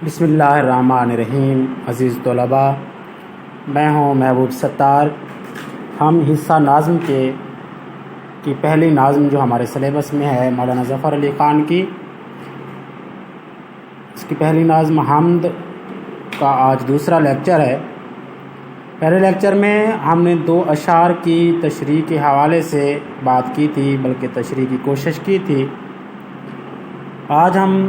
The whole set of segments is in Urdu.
بسم اللہ الرحمن الرحیم۔ عزیز طلباء، میں ہوں محبوب ستار۔ ہم حصہ نظم کی پہلی نظم جو ہمارے سلیبس میں ہے مولانا ظفر علی خان کی، اس کی پہلی نظم حمد کا آج دوسرا لیکچر ہے۔ پہلے لیکچر میں ہم نے 2 اشعار کی تشریح کے حوالے سے بات کی تھی، بلکہ تشریح کی کوشش کی تھی۔ آج ہم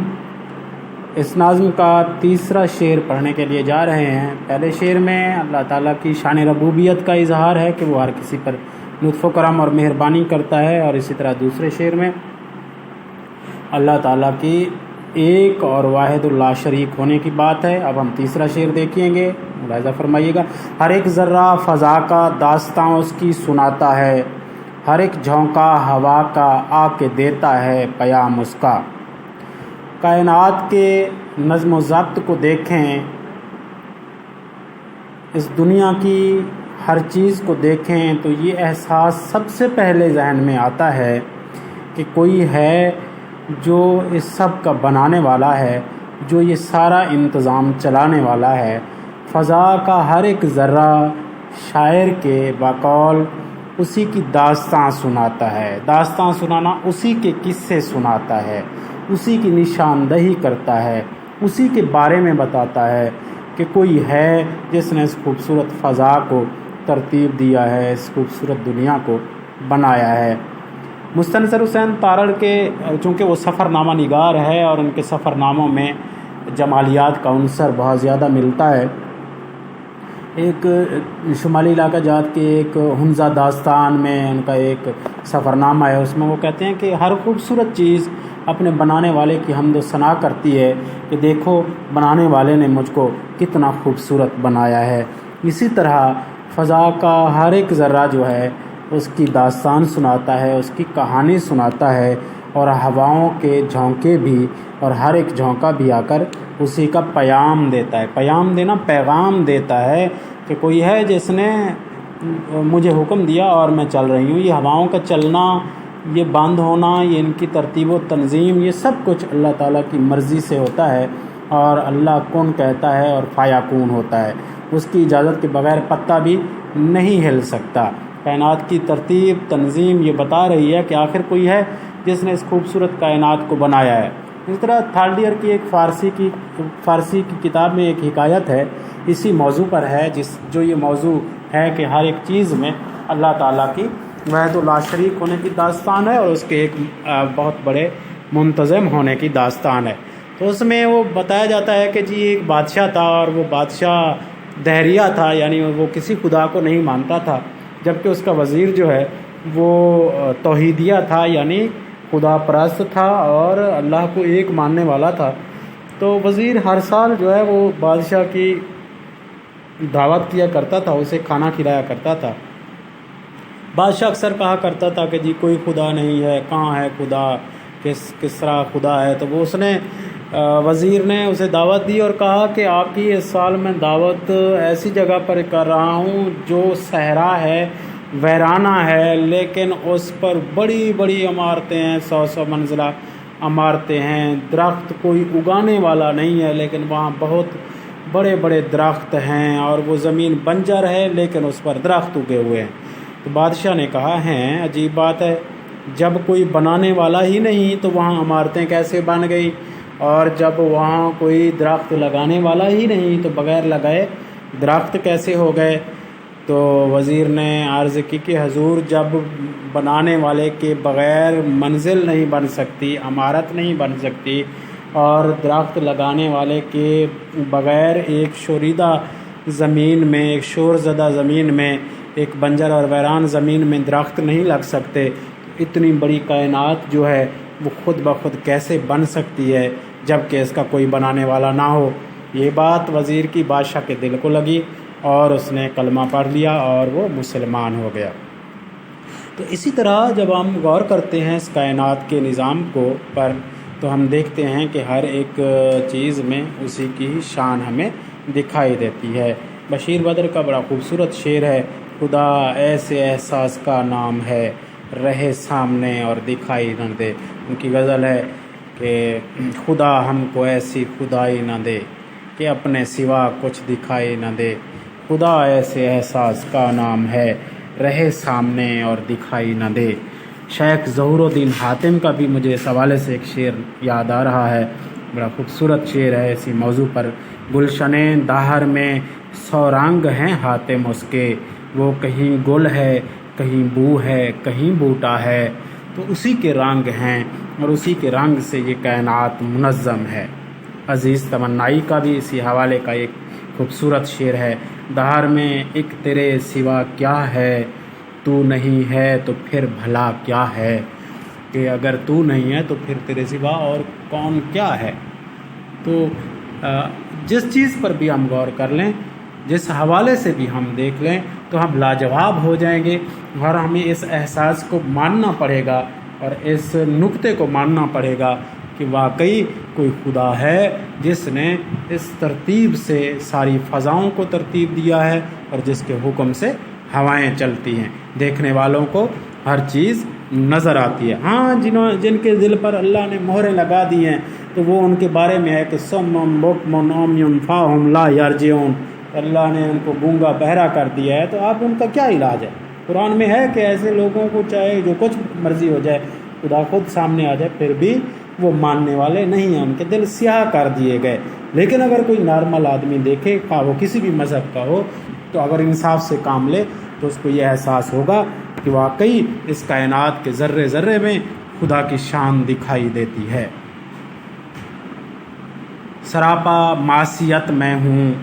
اس نظم کا تیسرا شعر پڑھنے کے لیے جا رہے ہیں۔ پہلے شعر میں اللہ تعالیٰ کی شان ربوبیت کا اظہار ہے کہ وہ ہر کسی پر لطف و کرم اور مہربانی کرتا ہے، اور اسی طرح دوسرے شعر میں اللہ تعالیٰ کی ایک اور واحد اللہ شریک ہونے کی بات ہے۔ اب ہم تیسرا شعر دیکھیں گے، ملاحظہ فرمائیے گا۔ ہر ایک ذرہ فضا کا داستاں اس کی سناتا ہے، ہر ایک جھونکا ہوا کا آ کے دیتا ہے پیام اس کا۔ کائنات کے نظم و ضبط کو دیکھیں، اس دنیا کی ہر چیز کو دیکھیں تو یہ احساس سب سے پہلے ذہن میں آتا ہے کہ کوئی ہے جو اس سب کا بنانے والا ہے، جو یہ سارا انتظام چلانے والا ہے۔ فضا کا ہر ایک ذرہ شاعر کے بقول اسی کی داستاں سناتا ہے۔ داستاں سنانا اسی کے قصے سناتا ہے، اسی کی نشاندہی کرتا ہے، اسی کے بارے میں بتاتا ہے کہ کوئی ہے جس نے اس خوبصورت فضا کو ترتیب دیا ہے، اس خوبصورت دنیا کو بنایا ہے۔ مستنصر حسین تارڑ کے چونکہ وہ سفر نامہ نگار ہے اور ان کے سفر ناموں میں جمالیات کا عنصر بہت زیادہ ملتا ہے۔ ایک شمالی علاقہ جات کے ایک حمزہ داستان میں ان کا ایک سفر نامہ ہے، اس میں وہ کہتے ہیں کہ ہر خوبصورت چیز اپنے بنانے والے کی حمد و ثنا کرتی ہے کہ دیکھو بنانے والے نے مجھ کو کتنا خوبصورت بنایا ہے۔ اسی طرح فضا کا ہر ایک ذرہ جو ہے اس کی داستان سناتا ہے، اس کی کہانی سناتا ہے، اور ہواؤں کے جھونکے بھی، اور ہر ایک جھونکا بھی آ کر اسی کا پیام دیتا ہے۔ پیام دینا پیغام دیتا ہے کہ کوئی ہے جس نے مجھے حکم دیا اور میں چل رہی ہوں۔ یہ ہواؤں کا چلنا، یہ بند ہونا، یہ ان کی ترتیب و تنظیم، یہ سب کچھ اللہ تعالیٰ کی مرضی سے ہوتا ہے، اور اللہ کون کہتا ہے اور فیکون ہوتا ہے۔ اس کی اجازت کے بغیر پتا بھی نہیں ہل سکتا۔ کائنات کی ترتیب تنظیم یہ بتا رہی ہے کہ آخر کوئی ہے جس نے اس خوبصورت کائنات کو بنایا ہے۔ اس طرح تھرڈ ایئر کی ایک فارسی کی کتاب میں ایک حکایت ہے، اسی موضوع پر ہے، جو یہ موضوع ہے کہ ہر ایک چیز میں اللہ تعالیٰ کی وحدۃ لا شریک ہونے کی داستان ہے، اور اس کے ایک بہت بڑے منتظم ہونے کی داستان ہے۔ تو اس میں وہ بتایا جاتا ہے کہ جی ایک بادشاہ تھا، اور وہ بادشاہ دہریہ تھا، یعنی وہ کسی خدا کو نہیں مانتا تھا، جبکہ اس کا وزیر جو ہے وہ توحیدیہ تھا، یعنی خدا پرست تھا اور اللہ کو ایک ماننے والا تھا۔ تو وزیر ہر سال جو ہے وہ بادشاہ کی دعوت کیا کرتا تھا، اسے کھانا کھلایا کرتا تھا۔ بادشاہ اکثر کہا کرتا تھا کہ جی کوئی خدا نہیں ہے، کہاں ہے خدا، کس طرح خدا ہے۔ تو وہ وزیر نے اسے دعوت دی اور کہا کہ آپ کی اس سال میں دعوت ایسی جگہ پر کر رہا ہوں جو صحرا ہے، ویرانہ ہے، لیکن اس پر بڑی بڑی عمارتیں ہیں، 100 منزلہ عمارتیں ہیں، درخت کوئی اگانے والا نہیں ہے، لیکن وہاں بہت بڑے بڑے درخت ہیں، اور وہ زمین بنجر ہے لیکن اس پر درخت اگے ہوئے ہیں۔ تو بادشاہ نے کہا ہیں عجیب بات ہے، جب کوئی بنانے والا ہی نہیں تو وہاں عمارتیں کیسے بن گئی، اور جب وہاں کوئی درخت لگانے والا ہی نہیں تو بغیر لگائے درخت کیسے ہو گئے۔ تو وزیر نے عرض کی کہ حضور، جب بنانے والے کے بغیر منزل نہیں بن سکتی، عمارت نہیں بن سکتی، اور درخت لگانے والے کے بغیر ایک شوریدہ زمین میں، ایک شور زدہ زمین میں، ایک بنجر اور ویران زمین میں درخت نہیں لگ سکتے، اتنی بڑی کائنات جو ہے وہ خود بخود کیسے بن سکتی ہے جب کہ اس کا کوئی بنانے والا نہ ہو۔ یہ بات وزیر کی بادشاہ کے دل کو لگی، اور اس نے کلمہ پڑھ لیا اور وہ مسلمان ہو گیا۔ تو اسی طرح جب ہم غور کرتے ہیں اس کائنات کے نظام پر تو ہم دیکھتے ہیں کہ ہر ایک چیز میں اسی کی شان ہمیں دکھائی دیتی ہے۔ بشیر بدر کا بڑا خوبصورت شعر ہے، خدا ایسے احساس کا نام ہے، رہے سامنے اور دکھائی نہ دے۔ ان کی غزل ہے کہ خدا ہم کو ایسی خدائی نہ دے کہ اپنے سوا کچھ دکھائی نہ دے، خدا ایسے احساس کا نام ہے، رہے سامنے اور دکھائی نہ دے۔ شیخ ظہور الدین حاتم کا بھی مجھے اس حوالے سے ایک شعر یاد آ رہا ہے، بڑا خوبصورت شعر ہے اسی موضوع پر۔ گلشن دہر میں 100 رنگ ہیں حاتم اس کے، وہ کہیں گل ہے کہیں بو ہے کہیں بوٹا ہے، تو اسی کے رنگ ہیں اور اسی کے رنگ سے یہ کائنات منظم ہے۔ عزیز تمنائی کا بھی اسی حوالے کا ایک خوبصورت شعر ہے، دہر میں ایک تیرے سوا کیا ہے، تو نہیں ہے تو پھر بھلا کیا ہے، کہ اگر تو نہیں ہے تو پھر تیرے سوا اور کون کیا ہے۔ تو جس چیز پر بھی ہم غور کر لیں، جس حوالے سے بھی ہم دیکھ لیں تو ہم لاجواب ہو جائیں گے، اور ہمیں اس احساس کو ماننا پڑے گا اور اس نقطے کو ماننا پڑے گا کہ واقعی کوئی خدا ہے جس نے اس ترتیب سے ساری فضاؤں کو ترتیب دیا ہے اور جس کے حکم سے ہوائیں چلتی ہیں، دیکھنے والوں کو ہر چیز نظر آتی ہے۔ ہاں جن کے دل پر اللہ نے مہریں لگا دی ہیں تو وہ ان کے بارے میں ہے کہ صم بکم عمی فاہم لا یرجعون، اللہ نے ان کو گونگا بہرا کر دیا ہے، تو آپ ان کا کیا علاج ہے؟ قرآن میں ہے کہ ایسے لوگوں کو چاہے جو کچھ مرضی ہو جائے، خدا خود سامنے آ جائے، پھر بھی وہ ماننے والے نہیں ہیں، ان کے دل سیاہ کر دیے گئے۔ لیکن اگر کوئی نارمل آدمی دیکھے، خواہ وہ کسی بھی مذہب کا ہو، تو اگر انصاف سے کام لے تو اس کو یہ احساس ہوگا کہ واقعی اس کائنات کے ذرے ذرے میں خدا کی شان دکھائی دیتی ہے۔ سراپا معصیت میں ہوں،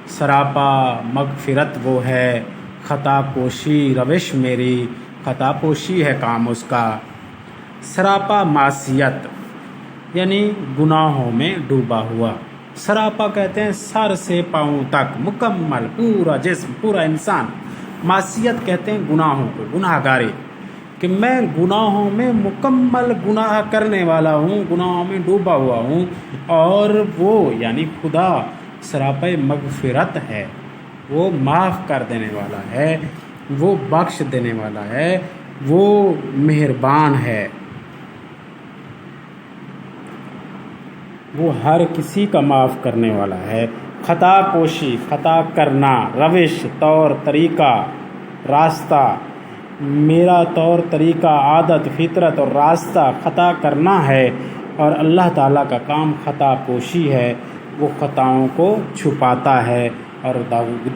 سراپا مغفرت وہ ہے، خطا پوشی روش میری، خطا پوشی ہے کام اس کا۔ سراپا معصیت یعنی گناہوں میں ڈوبا ہوا، سراپا کہتے ہیں سر سے پاؤں تک مکمل پورا جسم پورا انسان، معصیت کہتے ہیں گناہوں کو، گناہ گاری، کہ میں گناہوں میں مکمل گناہ کرنے والا ہوں، گناہوں میں ڈوبا ہوا ہوں، اور وہ یعنی خدا سراپا مغفرت ہے، وہ معاف کر دینے والا ہے، وہ بخش دینے والا ہے، وہ مہربان ہے، وہ ہر کسی کا معاف کرنے والا ہے۔ خطا پوشی، خطا کرنا، روش طور طریقہ راستہ، میرا طور طریقہ عادت فطرت اور راستہ خطا کرنا ہے، اور اللہ تعالیٰ کا کام خطا پوشی ہے، وہ خطاؤں کو چھپاتا ہے اور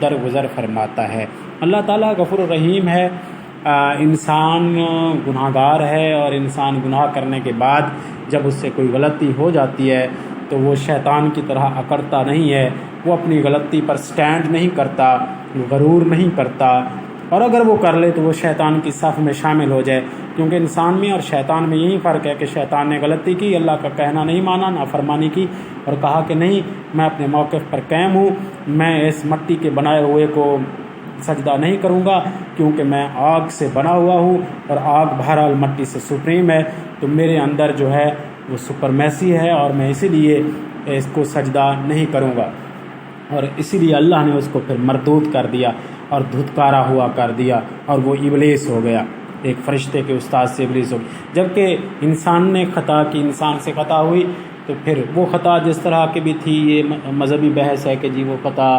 درگزر فرماتا ہے۔ اللہ تعالیٰ غفور الرحیم ہے، انسان گناہ گار ہے، اور انسان گناہ کرنے کے بعد جب اس سے کوئی غلطی ہو جاتی ہے تو وہ شیطان کی طرح اکڑتا نہیں ہے، وہ اپنی غلطی پر سٹینڈ نہیں کرتا، غرور نہیں کرتا، اور اگر وہ کر لے تو وہ شیطان کی صف میں شامل ہو جائے، کیونکہ انسان میں اور شیطان میں یہی فرق ہے کہ شیطان نے غلطی کی، اللہ کا کہنا نہیں مانا، نافرمانی کی، اور کہا کہ نہیں میں اپنے موقف پر قائم ہوں، میں اس مٹی کے بنائے ہوئے کو سجدہ نہیں کروں گا، کیونکہ میں آگ سے بنا ہوا ہوں، اور آگ بہرحال مٹی سے سپریم ہے، تو میرے اندر جو ہے وہ سپرمیسی ہے، اور میں اسی لیے اس کو سجدہ نہیں کروں گا، اور اسی لیے اللہ نے اس کو پھر مردود کر دیا اور دھتکارا ہوا کر دیا، اور وہ ابلیس ہو گیا، ایک فرشتے کے استاد سے ابلیس ہو گیا۔ جبکہ انسان نے خطا کی، انسان سے خطا ہوئی، تو پھر وہ خطا جس طرح کی بھی تھی، یہ مذہبی بحث ہے کہ جی وہ خطا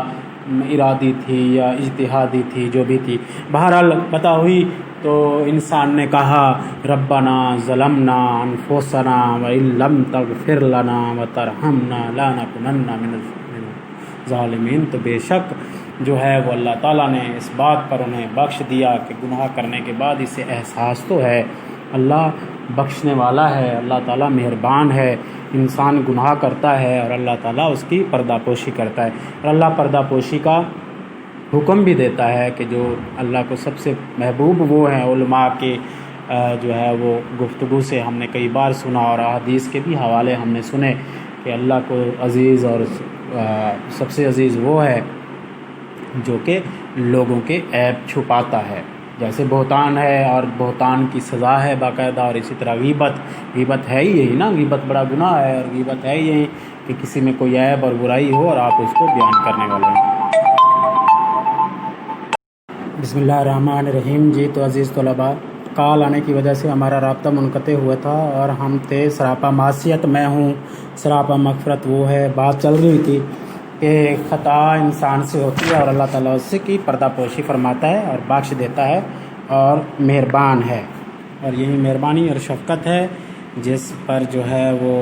ارادی تھی یا اجتہادی تھی، جو بھی تھی، بہرحال خطا ہوئی، تو انسان نے کہا ربنا ظلمنا انفسنا وان لم تغفر لنا وترحمنا لنکونن من الظالمین، تو بے شک جو ہے وہ اللہ تعالیٰ نے اس بات پر انہیں بخش دیا کہ گناہ کرنے کے بعد اسے احساس تو ہے، اللہ بخشنے والا ہے، اللہ تعالیٰ مہربان ہے، انسان گناہ کرتا ہے اور اللہ تعالیٰ اس کی پردہ پوشی کرتا ہے، اور اللہ پردہ پوشی کا حکم بھی دیتا ہے کہ جو اللہ کو سب سے محبوب وہ ہیں، علماء کے جو ہے وہ گفتگو سے ہم نے کئی بار سنا، اور احادیث کے بھی حوالے ہم نے سنے کہ اللہ کو عزیز اور سب سے عزیز وہ ہے جو کہ لوگوں کے عیب چھپاتا ہے، جیسے بہتان ہے اور بہتان کی سزا ہے باقاعدہ، اور اسی طرح غیبت ہے ہی یہی نا، غیبت بڑا گناہ ہے، اور غیبت ہے یہی کہ کسی میں کوئی عیب اور برائی ہو اور آپ اس کو بیان کرنے والے ہیں۔ بسم اللہ الرحمن الرحیم۔ جی تو عزیز طلباء، کال آنے کی وجہ سے ہمارا رابطہ منقطع ہوا تھا، اور ہم تھے سراپا معصیت میں ہوں، سراپا مغفرت وہ ہے، بات چل رہی تھی کہ خطا انسان سے ہوتی ہے اور اللہ تعالیٰ اس کی پردہ پوشی فرماتا ہے اور بخش دیتا ہے اور مہربان ہے، اور یہی مہربانی اور شفقت ہے جس پر جو ہے وہ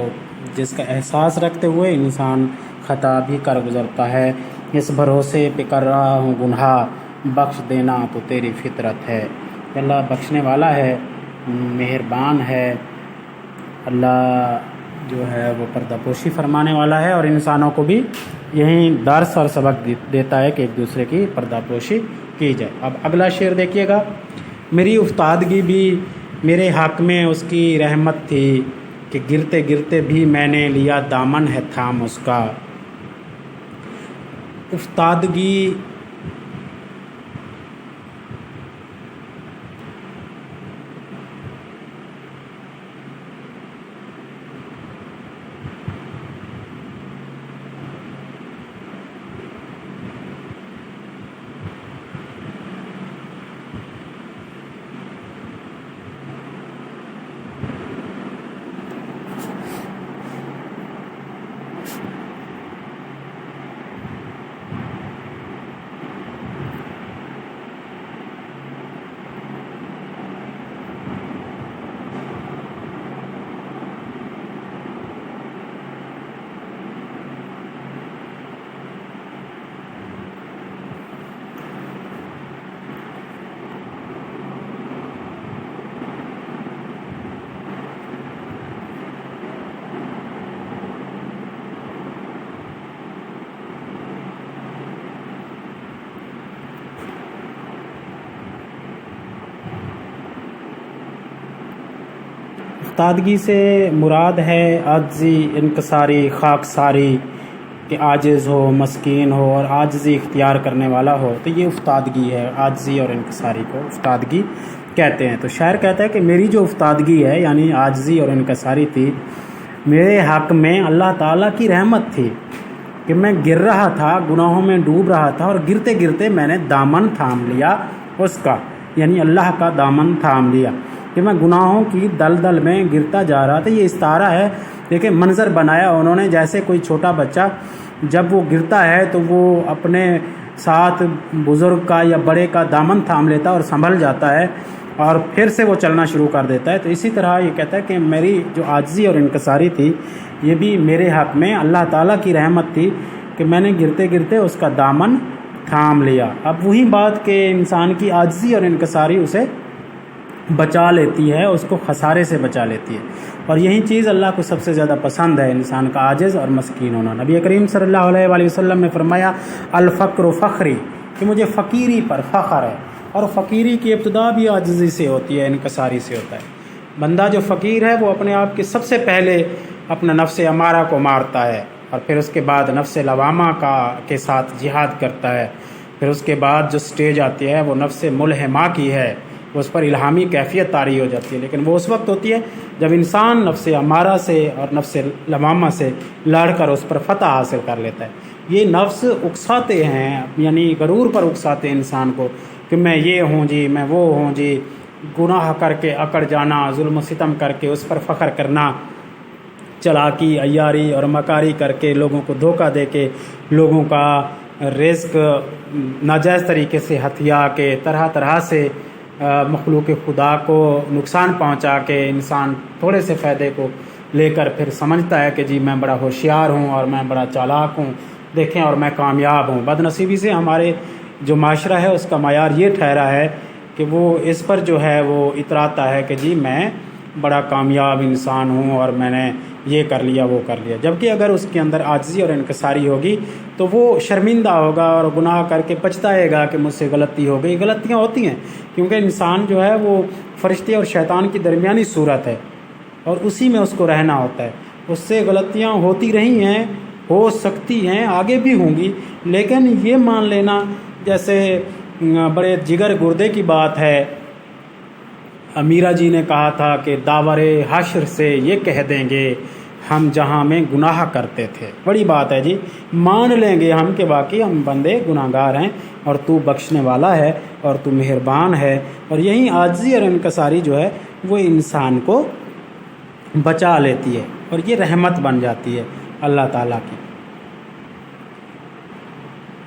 جس کا احساس رکھتے ہوئے انسان خطا بھی کر گزرتا ہے۔ اس بھروسے پہ کر رہا ہوں گناہ، بخش دینا تو تیری فطرت ہے۔ اللہ بخشنے والا ہے، مہربان ہے، اللہ جو ہے وہ پردہ پوشی فرمانے والا ہے، اور انسانوں کو بھی یہی درس اور سبق دیتا ہے کہ ایک دوسرے کی پردہ پوشی کی جائے۔ اب اگلا شعر دیکھیے گا۔ میری افتادگی بھی میرے حق میں اس کی رحمت تھی، کہ گرتے گرتے بھی میں نے لیا دامن ہے تھام اس کا۔ افتادگی افتادگی سے مراد ہے عاجزی، انکساری، خاکساری، کہ عاجز ہو، مسکین ہو اور عاجزی اختیار کرنے والا ہو، تو یہ افتادگی ہے۔ عاجزی اور انکساری کو افتادگی کہتے ہیں۔ تو شاعر کہتا ہے کہ میری جو افتادگی ہے یعنی عاجزی اور انکساری تھی، میرے حق میں اللہ تعالیٰ کی رحمت تھی کہ میں گر رہا تھا، گناہوں میں ڈوب رہا تھا، اور گرتے گرتے میں نے دامن تھام لیا اس کا، یعنی اللہ کا دامن تھام لیا، کہ میں گناہوں کی دلدل میں گرتا جا رہا تھا۔ یہ استعارہ ہے، دیکھیں منظر بنایا انہوں نے، جیسے کوئی چھوٹا بچہ جب وہ گرتا ہے تو وہ اپنے ساتھ بزرگ کا یا بڑے کا دامن تھام لیتا ہے اور سنبھل جاتا ہے، اور پھر سے وہ چلنا شروع کر دیتا ہے۔ تو اسی طرح یہ کہتا ہے کہ میری جو عاجزی اور انکساری تھی، یہ بھی میرے حق میں اللہ تعالیٰ کی رحمت تھی کہ میں نے گرتے گرتے اس کا دامن تھام لیا۔ اب وہی بات کہ انسان کی عاجزی اور انکساری اسے بچا لیتی ہے، اس کو خسارے سے بچا لیتی ہے، اور یہی چیز اللہ کو سب سے زیادہ پسند ہے، انسان کا عاجز اور مسکین ہونا۔ نبی کریم صلی اللہ علیہ وآلہ وسلم نے فرمایا الفقر فخری، کہ مجھے فقیری پر فخر ہے، اور فقیری کی ابتدا بھی عاجزی سے ہوتی ہے، انکساری سے ہوتا ہے۔ بندہ جو فقیر ہے وہ اپنے آپ کے سب سے پہلے اپنا نفس امارہ کو مارتا ہے، اور پھر اس کے بعد نفس لوامہ کے ساتھ جہاد کرتا ہے، پھر اس کے بعد جو سٹیج آتی ہے وہ نفس ملہمہ کی ہے، اس پر الہامی کیفیت طاری ہو جاتی ہے، لیکن وہ اس وقت ہوتی ہے جب انسان نفس امارہ سے اور نفس لوامہ سے لڑ کر اس پر فتح حاصل کر لیتا ہے۔ یہ نفس اکساتے ہیں، یعنی غرور پر اکساتے ہیں انسان کو، کہ میں یہ ہوں جی، میں وہ ہوں جی، گناہ کر کے اکڑ جانا، ظلم و ستم کر کے اس پر فخر کرنا، چلاکی، عیاری اور مکاری کر کے لوگوں کو دھوکہ دے کے لوگوں کا رزق ناجائز طریقے سے ہتھیا کے طرح طرح سے مخلوق خدا کو نقصان پہنچا کے انسان تھوڑے سے فائدے کو لے کر پھر سمجھتا ہے کہ جی میں بڑا ہوشیار ہوں اور میں بڑا چالاک ہوں، دیکھیں اور میں کامیاب ہوں۔ بدنصیبی سے ہمارے جو معاشرہ ہے اس کا معیار یہ ٹھہرا ہے کہ وہ اس پر جو ہے وہ اتراتا ہے کہ جی میں بڑا کامیاب انسان ہوں اور میں نے یہ کر لیا وہ کر لیا، جبکہ اگر اس کے اندر عاجزی اور انکساری ہوگی تو وہ شرمندہ ہوگا اور گناہ کر کے پچھتائے گا کہ مجھ سے غلطی ہو گئی۔ غلطیاں ہوتی ہیں کیونکہ انسان جو ہے وہ فرشتے اور شیطان کی درمیانی صورت ہے، اور اسی میں اس کو رہنا ہوتا ہے۔ اس سے غلطیاں ہوتی رہی ہیں، ہو سکتی ہیں، آگے بھی ہوں گی، لیکن یہ مان لینا جیسے بڑے جگر گردے کی بات ہے۔ امیرہ جی نے کہا تھا کہ داور حشر سے یہ کہہ دیں گے ہم جہاں میں گناہ کرتے تھے۔ بڑی بات ہے جی، مان لیں گے ہم کہ واقعی ہم بندے گناہ گار ہیں، اور تو بخشنے والا ہے اور تو مہربان ہے۔ اور یہی عاجزی اور انکساری جو ہے وہ انسان کو بچا لیتی ہے، اور یہ رحمت بن جاتی ہے اللہ تعالیٰ کی۔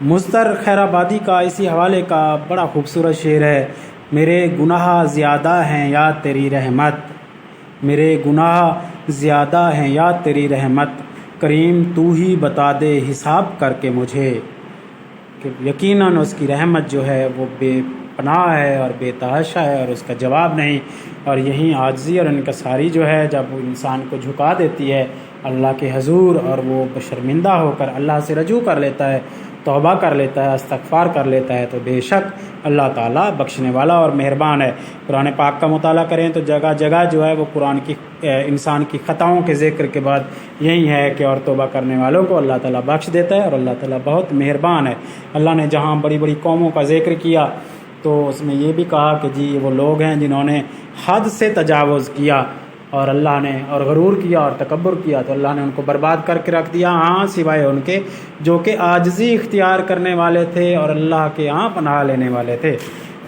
مضطر خیر آبادی کا اسی حوالے کا بڑا خوبصورت شعر ہے. میرے گناہ زیادہ ہیں یا تیری رحمت، میرے گناہ زیادہ ہیں یا تیری رحمت، کریم تو ہی بتا دے حساب کر کے مجھے. کہ یقیناً اس کی رحمت جو ہے وہ بے پناہ ہے اور بے تحاشا ہے اور اس کا جواب نہیں. اور یہیں عاجزی اور انکساری جو ہے جب وہ انسان کو جھکا دیتی ہے اللہ کے حضور اور وہ شرمندہ ہو کر اللہ سے رجوع کر لیتا ہے، توبہ کر لیتا ہے، استغفار کر لیتا ہے، تو بے شک اللہ تعالیٰ بخشنے والا اور مہربان ہے. قرآن پاک کا مطالعہ کریں تو جگہ جگہ جو ہے وہ قرآن کی انسان کی خطاؤں کے ذکر کے بعد یہی ہے کہ اور توبہ کرنے والوں کو اللہ تعالیٰ بخش دیتا ہے اور اللہ تعالیٰ بہت مہربان ہے. اللہ نے جہاں بڑی بڑی قوموں کا ذکر کیا تو اس میں یہ بھی کہا کہ جی وہ لوگ ہیں جنہوں نے حد سے تجاوز کیا اور اللہ نے اور غرور کیا اور تکبر کیا تو اللہ نے ان کو برباد کر کے رکھ دیا، ہاں سوائے ان کے جو کہ عاجزی اختیار کرنے والے تھے اور اللہ کے ہاں پناہ لینے والے تھے.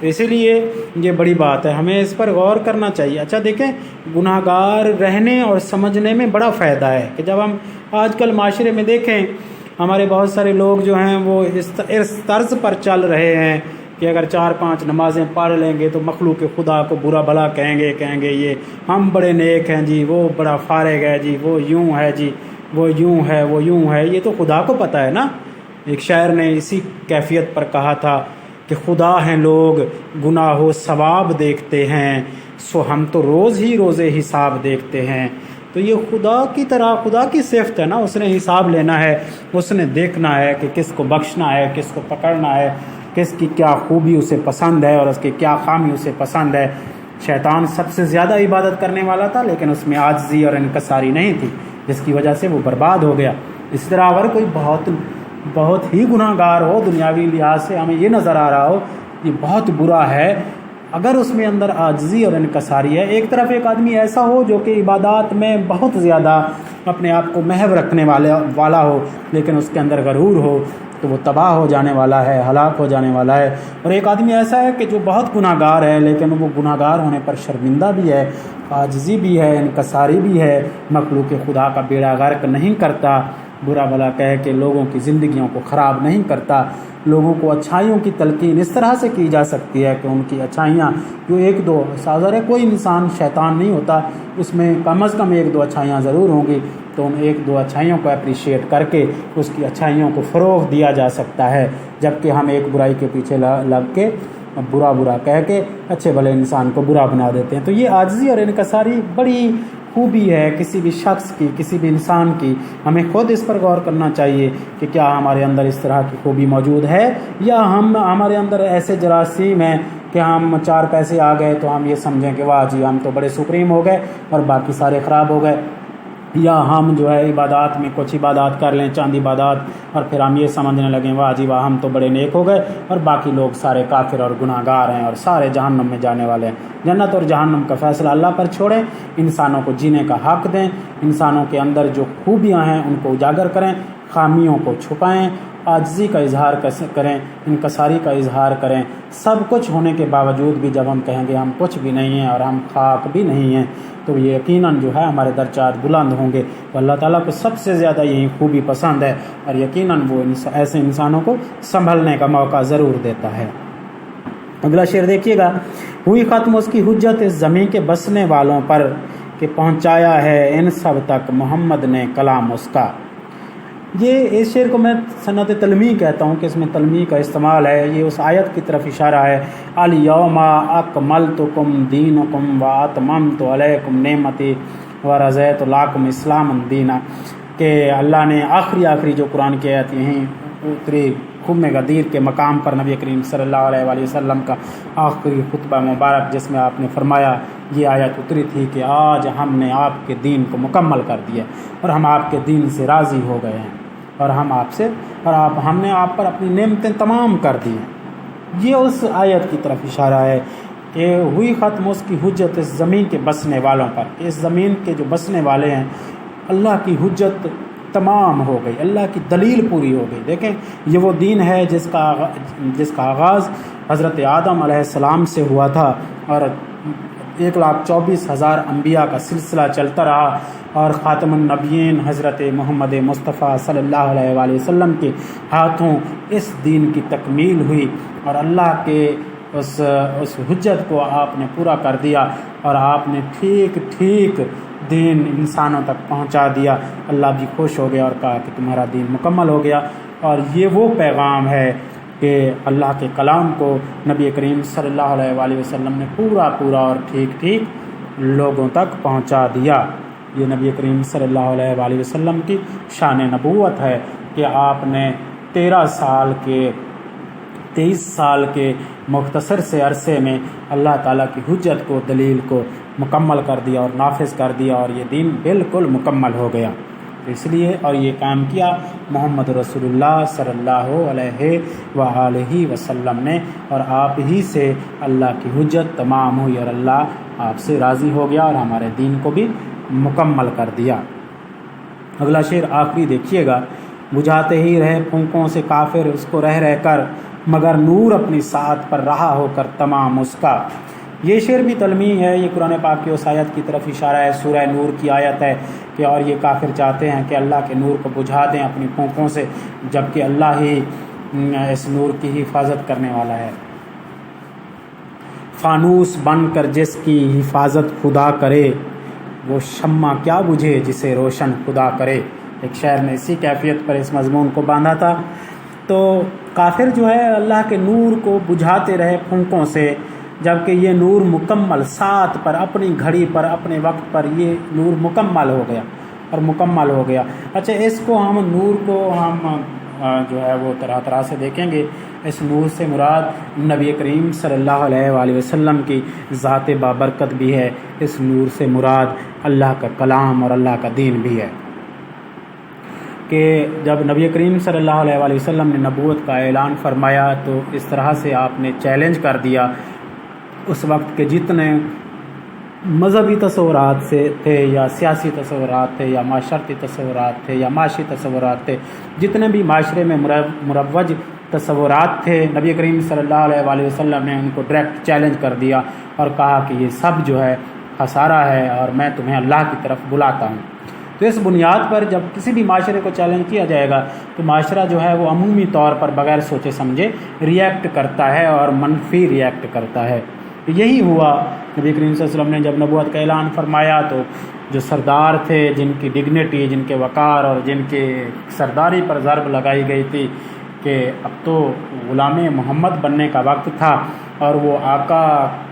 اسی لیے یہ بڑی بات ہے، ہمیں اس پر غور کرنا چاہیے. اچھا دیکھیں، گناہ گار رہنے اور سمجھنے میں بڑا فائدہ ہے کہ جب ہم آج کل معاشرے میں دیکھیں ہمارے بہت سارے لوگ جو ہیں وہ اس طرز پر چل رہے ہیں کہ اگر 4-5 نمازیں پڑھ لیں گے تو مخلوق خدا کو برا بھلا کہیں گے یہ ہم بڑے نیک ہیں جی، وہ بڑا فارغ ہے جی، وہ یوں ہے جی، وہ یوں ہے، وہ یوں ہے. یہ تو خدا کو پتہ ہے نا. ایک شاعر نے اسی کیفیت پر کہا تھا کہ خدا ہیں لوگ گناہ و ثواب دیکھتے ہیں، سو ہم تو روز ہی روزے حساب دیکھتے ہیں. تو یہ خدا کی طرح خدا کی صفت ہے نا، اس نے حساب لینا ہے، اس نے دیکھنا ہے کہ کس کو بخشنا ہے، کس کو پکڑنا ہے، کس کی کیا خوبی اسے پسند ہے اور اس کی کیا خامی اسے پسند ہے. شیطان سب سے زیادہ عبادت کرنے والا تھا لیکن اس میں عاجزی اور انکساری نہیں تھی جس کی وجہ سے وہ برباد ہو گیا. اس طرح اگر کوئی بہت ہی گناہ گار ہو، دنیاوی لحاظ سے ہمیں یہ نظر آ رہا ہو یہ بہت برا ہے، اگر اس میں اندر عاجزی اور انکساری ہے، ایک طرف ایک آدمی ایسا ہو جو کہ عبادات میں بہت زیادہ اپنے آپ کو محو رکھنے والا ہو لیکن اس کے اندر غرور ہو تو وہ تباہ ہو جانے والا ہے، ہلاک ہو جانے والا ہے. اور ایک آدمی ایسا ہے کہ جو بہت گناہ گار ہے لیکن وہ گناہ گار ہونے پر شرمندہ بھی ہے، عاجزی بھی ہے، انکساری بھی ہے، مخلوق خدا کا بیڑا غرق نہیں کرتا، برا بھلا کہہ کے لوگوں کی زندگیوں کو خراب نہیں کرتا. لوگوں کو اچھائیوں کی تلقین اس طرح سے کی جا سکتی ہے کہ ان کی اچھائیاں جو 1-2 سازر ہے، کوئی انسان شیطان نہیں ہوتا، اس میں کم از کم 1-2 اچھائیاں ضرور ہوں گی تو ان 1-2 اچھائیوں کو اپریشیٹ کر کے اس کی اچھائیوں کو فروغ دیا جا سکتا ہے. جبکہ ہم ایک برائی کے پیچھے لگ کے برا کہہ کے اچھے بھلے انسان کو برا بنا دیتے ہیں. تو یہ عاجزی اور انکساری بڑی خوبی ہے کسی بھی شخص کی، کسی بھی انسان کی. ہمیں خود اس پر غور کرنا چاہیے کہ کیا ہمارے اندر اس طرح کی خوبی موجود ہے یا ہمارے اندر ایسے جراثیم ہیں کہ ہم 4 پیسے آ گئے تو ہم یہ سمجھیں کہ واہ جی ہم تو بڑے سپریم ہو گئے اور باقی سارے خراب ہو گئے. یا ہم جو ہے عبادات میں کچھ عبادات کر لیں، چاند عبادات، اور پھر ہم یہ سمجھنے لگیں واہ جی واہ ہم تو بڑے نیک ہو گئے اور باقی لوگ سارے کافر اور گناہ گار ہیں اور سارے جہنم میں جانے والے ہیں. جنت اور جہنم کا فیصلہ اللہ پر چھوڑیں، انسانوں کو جینے کا حق دیں، انسانوں کے اندر جو خوبیاں ہیں ان کو اجاگر کریں، خامیوں کو چھپائیں، عاجزی کا اظہار کریں، انکساری کا اظہار کریں. سب کچھ ہونے کے باوجود بھی جب ہم کہیں گے ہم کچھ بھی نہیں ہیں اور ہم خاک بھی نہیں ہیں تو یہ یقیناً جو ہے ہمارے درجات بلند ہوں گے. تو اللہ تعالیٰ کو سب سے زیادہ یہی خوبی پسند ہے اور یقیناً وہ ایسے انسانوں کو سنبھلنے کا موقع ضرور دیتا ہے. اگلا شعر دیکھیے گا. ہوئی ختم اس کی حجت اس زمین کے بسنے والوں پر کہ پہنچایا ہے ان سب تک محمد نے کلام اس کا. یہ اس شعر کو میں صنعت تلمیح کہتا ہوں کہ اس میں تلمیح کا استعمال ہے. یہ اس آیت کی طرف اشارہ ہے، الیوم اکملتکم دینکم واتممت علیکم نعمتی ورضیت لکم اسلام دینا. کہ اللہ نے آخری جو قرآن کی آیت یہیں اتری خم غدیر کے مقام پر نبی کریم صلی اللہ علیہ وآلہ وسلم کا آخری خطبہ مبارک جس میں آپ نے فرمایا یہ آیت اتری تھی کہ آج ہم نے آپ کے دین کو مکمل کر دیا اور ہم آپ کے دین سے راضی ہو گئے ہیں اور ہم نے آپ پر اپنی نعمتیں تمام کر دی ہیں. یہ اس آیت کی طرف اشارہ ہے کہ ہوئی ختم اس کی حجت اس زمین کے بسنے والوں پر. اس زمین کے جو بسنے والے ہیں اللہ کی حجت تمام ہو گئی، اللہ کی دلیل پوری ہو گئی. دیکھیں یہ وہ دین ہے جس کا آغاز حضرت آدم علیہ السلام سے ہوا تھا اور 1,24,000 انبیاء کا سلسلہ چلتا رہا اور خاتم النبیین حضرت محمد مصطفیٰ صلی اللہ علیہ وآلہ وسلم کے ہاتھوں اس دین کی تکمیل ہوئی اور اللہ کے اس حجت کو آپ نے پورا کر دیا اور آپ نے ٹھیک ٹھیک دین انسانوں تک پہنچا دیا۔ اللہ بھی خوش ہو گیا اور کہا کہ تمہارا دین مکمل ہو گیا۔ اور یہ وہ پیغام ہے کہ اللہ کے کلام کو نبی کریم صلی اللہ علیہ وآلہ وسلم نے پورا اور ٹھیک ٹھیک لوگوں تک پہنچا دیا۔ یہ نبی کریم صلی اللہ علیہ وآلہ وسلم کی شان نبوت ہے کہ آپ نے 23 سال کے مختصر سے عرصے میں اللہ تعالیٰ کی حجت کو، دلیل کو مکمل کر دیا اور نافذ کر دیا اور یہ دین بالکل مکمل ہو گیا۔ اس لیے اور یہ کام کیا محمد رسول اللہ صلی اللہ علیہ وآلہ وسلم نے، اور آپ ہی سے اللہ کی حجت تمام ہوئی اور اللہ آپ سے راضی ہو گیا اور ہمارے دین کو بھی مکمل کر دیا۔ اگلا شعر آخری دیکھیے گا، بجھاتے ہی رہے پھونکوں سے کافر اس کو رہ کر، مگر نور اپنی ساتھ پر رہا ہو کر تمام اس کا۔ یہ شعر بھی تلمیح ہے، یہ قرآن پاک کی اس آیت کی طرف اشارہ ہے، سورہ نور کی آیت ہے کہ اور یہ کافر چاہتے ہیں کہ اللہ کے نور کو بجھا دیں اپنی پھونکوں سے، جبکہ اللہ ہی اس نور کی حفاظت کرنے والا ہے۔ فانوس بن کر جس کی حفاظت خدا کرے، وہ شمع کیا بجھے جسے روشن خدا کرے۔ ایک شاعر نے اسی کیفیت پر اس مضمون کو باندھا تھا۔ تو کافر جو ہے اللہ کے نور کو بجھاتے رہے پھونکوں سے، جبکہ یہ نور مکمل ساتھ پر، اپنی گھڑی پر، اپنے وقت پر یہ نور مکمل ہو گیا۔ اچھا، اس کو ہم نور کو ہم جو ہے وہ طرح سے دیکھیں گے۔ اس نور سے مراد نبی کریم صلی اللہ علیہ وآلہ وسلم کی ذات بابرکت بھی ہے، اس نور سے مراد اللہ کا کلام اور اللہ کا دین بھی ہے کہ جب نبی کریم صلی اللہ علیہ وآلہ وسلم نے نبوت کا اعلان فرمایا تو اس طرح سے آپ نے چیلنج کر دیا اس وقت کے جتنے مذہبی تصورات سے تھے یا سیاسی تصورات تھے یا معاشرتی تصورات تھے یا معاشی تصورات تھے، جتنے بھی معاشرے میں مروج تصورات تھے، نبی کریم صلی اللہ علیہ وآلہ وسلم نے ان کو ڈائریکٹ چیلنج کر دیا اور کہا کہ یہ سب جو ہے خسارہ ہے اور میں تمہیں اللہ کی طرف بلاتا ہوں۔ تو اس بنیاد پر جب کسی بھی معاشرے کو چیلنج کیا جائے گا تو معاشرہ جو ہے وہ عمومی طور پر بغیر سوچے سمجھے ریئیکٹ کرتا ہے اور منفی ریئیکٹ کرتا ہے۔ یہی ہوا، نبی کریم صلی اللہ علیہ وسلم نے جب نبوت کا اعلان فرمایا تو جو سردار تھے، جن کی ڈگنیٹی، جن کے وقار اور جن کے سرداری پر ضرب لگائی گئی تھی کہ اب تو غلام محمد بننے کا وقت تھا اور وہ آقا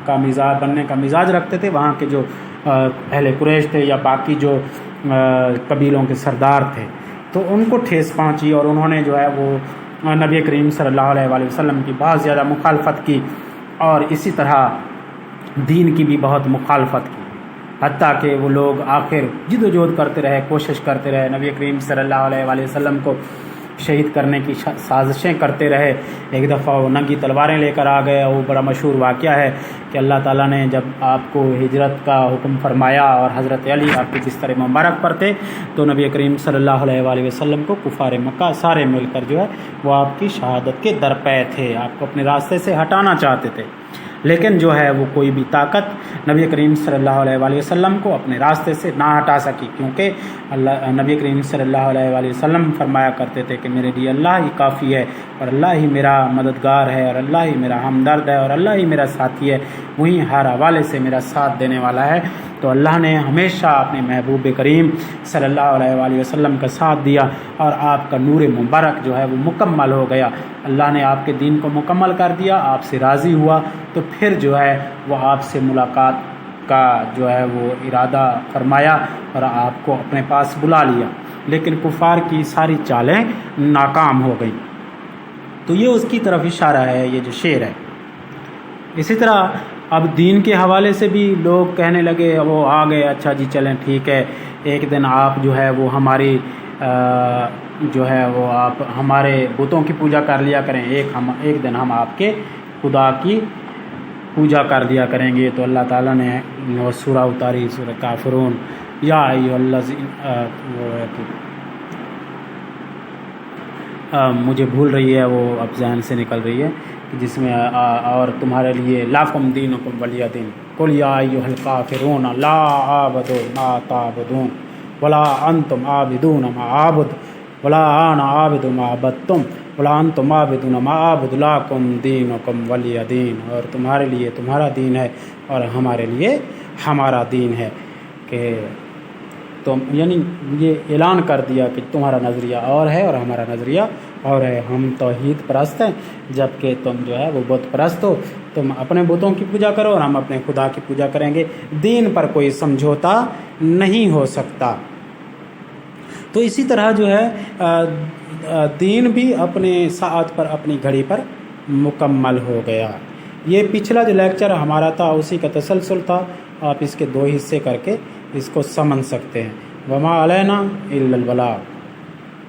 کا مزاج بننے کا مزاج رکھتے تھے، وہاں کے جو اہل قریش تھے یا باقی جو قبیلوں کے سردار تھے، تو ان کو ٹھیس پہنچی اور انہوں نے جو ہے وہ نبی کریم صلی اللہ علیہ وآلہ وسلم کی بہت زیادہ مخالفت کی اور اسی طرح دین کی بھی بہت مخالفت کی، حتیٰ کہ وہ لوگ آخر جد و جہد کرتے رہے، کوشش کرتے رہے، نبی کریم صلی اللہ علیہ وآلہ وسلم کو شہید کرنے کی سازشیں کرتے رہے۔ ایک دفعہ وہ ننگی تلواریں لے کر آ گئے۔ وہ بڑا مشہور واقعہ ہے کہ اللہ تعالیٰ نے جب آپ کو ہجرت کا حکم فرمایا اور حضرت علی آپ کے بستر مبارک پر تھے تو نبی کریم صلی اللہ علیہ وآلہ وسلم کو کفار مکہ سارے مل کر جو ہے وہ آپ کی شہادت کے درپے تھے، آپ کو اپنے راستے سے ہٹانا چاہتے تھے، لیکن جو ہے وہ کوئی بھی طاقت نبی کریم صلی اللہ علیہ وآلہ وسلم کو اپنے راستے سے نہ ہٹا سکی، کیونکہ نبی کریم صلی اللہ علیہ وآلہ وسلم فرمایا کرتے تھے کہ میرے لیے اللہ ہی کافی ہے اور اللہ ہی میرا مددگار ہے اور اللہ ہی میرا ہمدرد ہے اور اللہ ہی میرا ساتھی ہے، وہی ہر حوالے سے میرا ساتھ دینے والا ہے۔ تو اللہ نے ہمیشہ اپنے محبوب کریم صلی اللہ علیہ وآلہ وسلم کا ساتھ دیا اور آپ کا نور مبارک جو ہے وہ مکمل ہو گیا۔ اللہ نے آپ کے دین کو مکمل کر دیا، آپ سے راضی ہوا، تو پھر جو ہے وہ آپ سے ملاقات کا جو ہے وہ ارادہ فرمایا اور آپ کو اپنے پاس بلا لیا، لیکن کفار کی ساری چالیں ناکام ہو گئیں۔ تو یہ اس کی طرف اشارہ ہے یہ جو شعر ہے۔ اسی طرح اب دین کے حوالے سے بھی لوگ کہنے لگے، وہ آ گئے، اچھا جی چلیں ٹھیک ہے، ایک دن آپ جو ہے وہ ہماری جو ہے وہ آپ ہمارے بتوں کی پوجا کر لیا کریں، ایک دن ہم آپ کے خدا کی پوجا کر دیا کریں گے۔ تو اللہ تعالیٰ نے سورہ اتاری، سورہ کافرون، یا ایھا الذین مجھے بھول رہی ہے، وہ اب ذہن سے نکل رہی ہے، جس میں اور تمہارے لیے لکم دینکم ولی دین قل یا ایھا الکافرون لا اعبد ما تعبدون ولا انتم عابدون ما اعبد ولا انا عابد ما عبدتم ولا انتم عابدون ما اعبد لکم دینکم ولی دین، اور تمہارے لیے تمہارا دین ہے اور ہمارے لیے ہمارا دین ہے. کہ تم یعنی یہ اعلان کر دیا کہ تمہارا نظریہ اور ہے اور ہمارا نظریہ اور ہے. ہم توحید پرست ہیں جبکہ تم جو ہے وہ بت پرست ہو. تم اپنے بتوں کی پوجا کرو اور ہم اپنے خدا کی پوجا کریں گے. دین پر کوئی سمجھوتا نہیں ہو سکتا. تو اسی طرح جو ہے دین بھی اپنے ساعت پر اپنی گھڑی پر مکمل ہو گیا. یہ پچھلا جو لیکچر ہمارا تھا اسی کا تسلسل تھا. آپ اس کے 2 حصے کر کے اس کو سمجھ سکتے ہیں. وما علینا الا البلاغ.